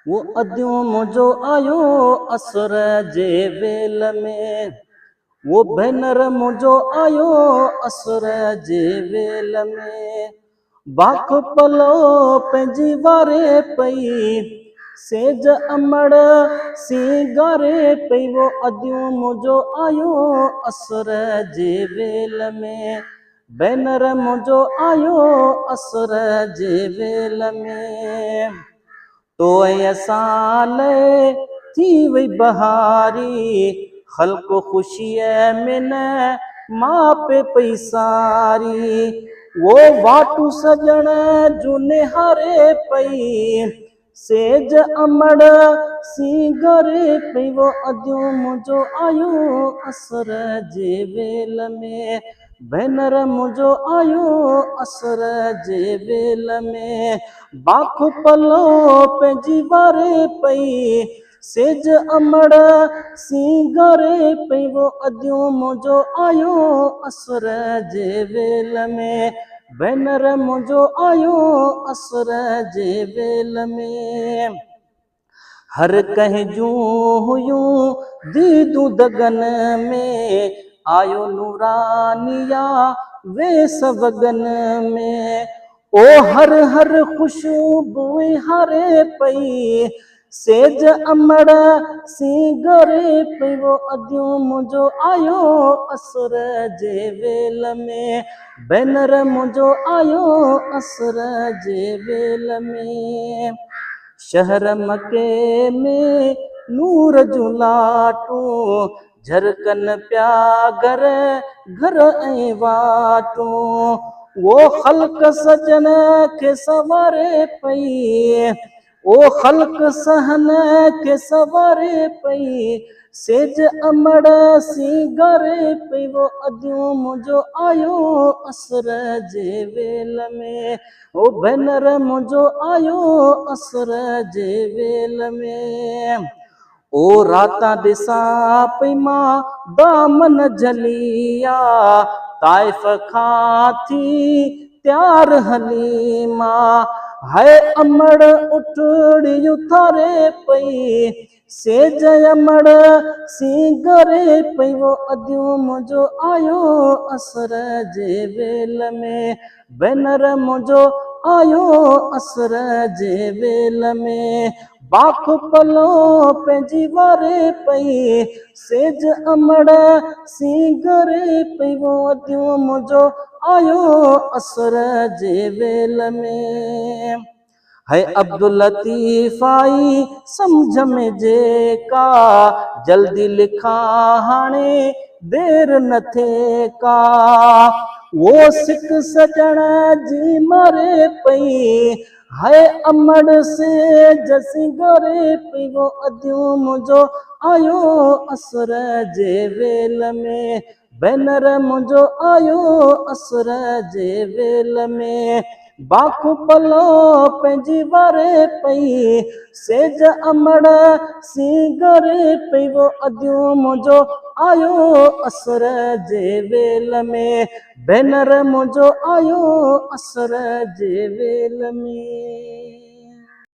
वो अदियों मुझो आयो असर जे वेल में, वो भेनर मुझो आयो असर जे वेल में। बाख पलो पंहिंजी वारे पई, सेज अमड़ सिंगारे पई। वो अदियों मुझो आयो असर जे वेल में, भेनर मुझो आयो असर जे वेल में। तो साल थी वई बहारी, ख़ल्क़ ख़ुशीअ में न मापे पई सारी। वो वाटू सजण जूं निहारे पई, सेज अमड़ सिंगारे पई। वो अदियों मुझो आयो असर जे वेल में, भेनर मुझो आयो असर जे वेल में। बाख पलो पंहिंजी वारे पई, सेज अमड़ सिंगारे पई। वो अदियों मुझो आयो असर जे वेल में, भेनर मुझो आयो असर जे वेल में। हर कंहिं जूं हुयूं दीदूं दगन में, आयो नूरानिया वेस वगन में। ओ हर हर खुशबू हारे पई, सेज अमड़ सिंगारे पई। वो अदियों मुझो आयो असर जे वेल में, भेनर मुझो आयो असर जे वेल में। शहर मके में नूर जूं लाटूं, झरकन प्या घर घर ऐं वाटूं। वो ख़ल्क़ सजन खे सवारे पई, ओ ख़ल्क़ सहन खे सवारे पई, सेज अमड़ सिंगारे पई। वो अदियों मुझो आयो असर जे वेल में, ओ भेनर मुझो आयो असर जे वेल में। ओ रातां ॾिसां पई मां दामन झलिया, ताइफ़ खां थी त्यार हली मां। हाय अमड़ उठड़ी उथारे पई, सेज अमड़ सिंगारे पई। वो अदियों मुझो आयो असर जे वेल में, भेनर मुझो आयो असर जे वेल में। बाख पलो पंहिंजी वारे पई, सेज अमड़ सिंगारे पई। वो अदियों मुझो आयो असर जे वेल में। है अब्दुल लतीफ़ आई सम्झ में जेका, जल्दी लिखा हाणे देर न थे का। वो सिक सजण जी मारे पई, है अमड़ सेज सिंगारे पई। वो अदियों मुझो आयो असर जे वेल में, भेनर मुझो आयो असर जे वेल में। बाख पलो पंहिंजी वारे पई, सेज अमड़ सिंगारे पई। वो अदियों मुझो आयो असर जे वेल में, भेनर मुझो आयो असर जे वेल में।